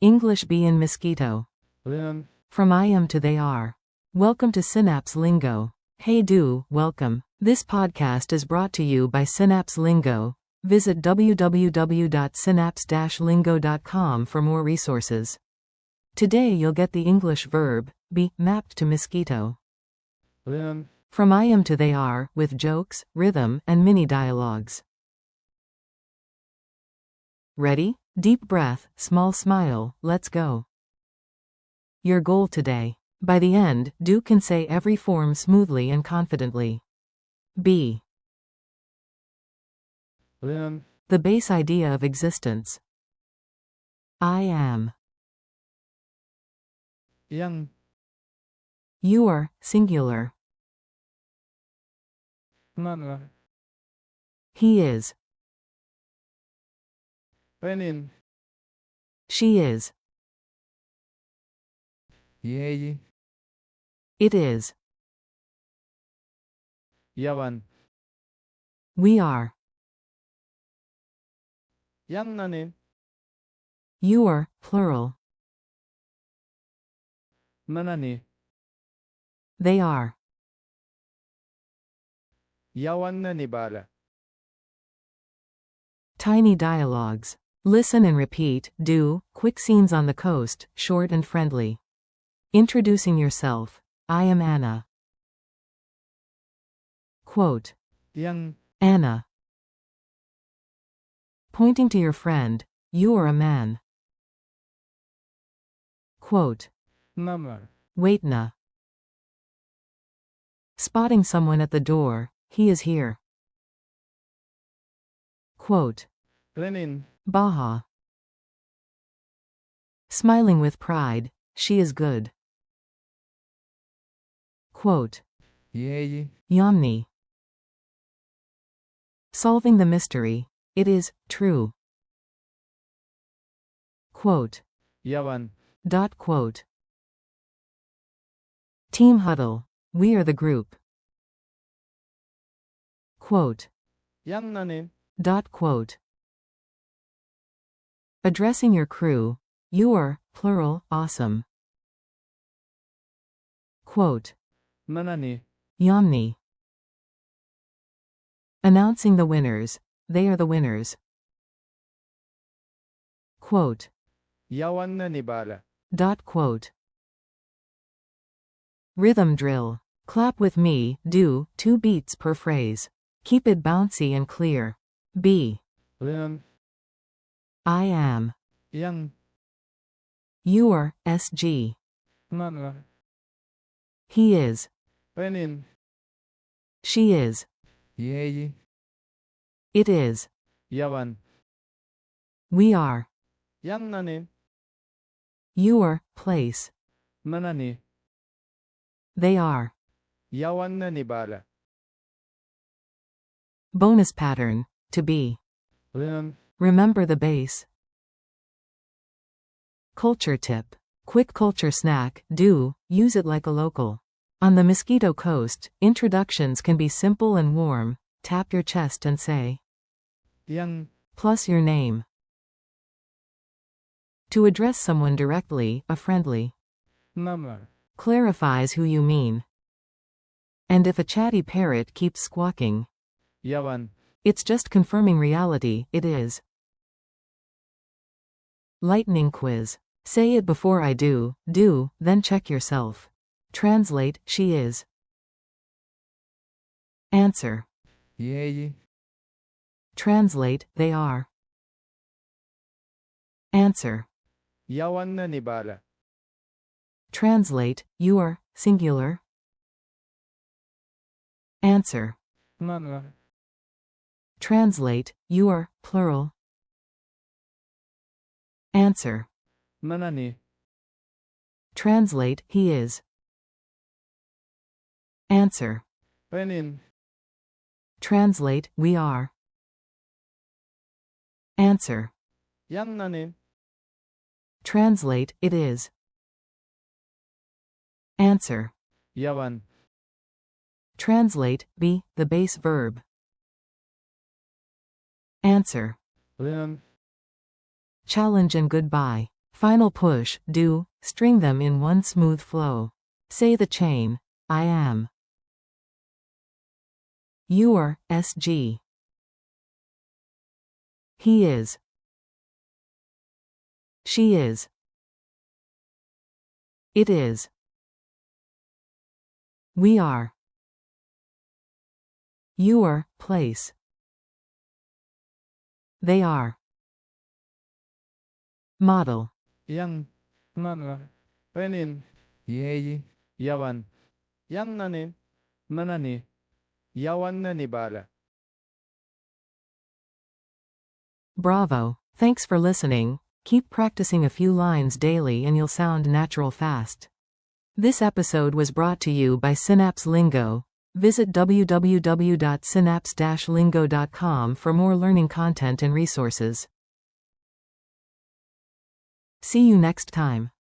English bee and mosquito. Learn. From I am to they are. Welcome to Synapse Lingo. Hey do, welcome. This podcast is brought to you by Synapse Lingo. Visit www.synapse-lingo.com for more resources. Today you'll get the English verb, be, mapped to mosquito. Learn. From I am to they are, with jokes, rhythm, and mini dialogues. Ready? Deep breath, small smile, let's go. Your goal today. By the end, do can say every form smoothly and confidently. Be. Learn. The base idea of existence. I am. Yang. You are, singular. Man. He is. Penin. She is. Yeyi. It is. Yawan. We are. Yang nanin. You are, plural. Manani. They are. Yawan na nibala. Tiny dialogues. Listen and repeat, do, quick scenes on the coast, short and friendly. Introducing yourself. I am Anna. Quote. Yang. Anna. Pointing to your friend, you are a man. Quote. Namar. Wait na. Spotting someone at the door, he is here. Quote. Lenin. Baha. Smiling with pride, she is good. Quote. Yeyi. Yamni. Solving the mystery, it is true. Quote. Yawan. Dot quote. Team huddle, we are the group. Quote. Yang nanin. Dot quote. Addressing your crew, you are, plural, awesome. Quote. Manani. Yamni. Announcing the winners, they are the winners. Quote. Yawan na nibala. Dot quote. Rhythm drill. Clap with me, do, 2 beats per phrase. Keep it bouncy and clear. Be. Learn. I am. Yang. You are, SG. Man. He is. Penin. She is. Yeyi. It is. Yawan. We are. Yang nanin. You are, place. Manani. They are. Yawan na nibala. Bonus pattern, to be. Learn. Remember the base. Culture tip. Quick culture snack, do, use it like a local. On the Mosquito Coast, introductions can be simple and warm. Tap your chest and say. Yang. Plus your name. To address someone directly, a friendly. Namar. Clarifies who you mean. And if a chatty parrot keeps squawking, Yawan. it's just confirming reality, it is. Lightning quiz. Say it before I do, then check yourself. Translate, she is. Answer. Yeyi. Translate, they are. Answer. Yawan na nibala. Translate, you are, singular. Answer. Man. Translate, you are, plural. Answer. Manani. Translate, he is. Answer. Penin. Translate, we are. Answer. Yang nanin. Translate, it is. Answer. Yawan. Translate, be, the base verb. Answer. Learn. Challenge and goodbye. Final push, do, string them in one smooth flow. Say the chain. I am. Your, SG. He is. She is. It is. We are. Your, place. They are. Model. Yang nanin yeyi yawan. Yang nanin nanani yawan nanibala. Bravo. Thanks for listening. Keep practicing a few lines daily and you'll sound natural fast. This episode was brought to you by Synapse Lingo. Visit www.synapse-lingo.com for more learning content and resources. See you next time.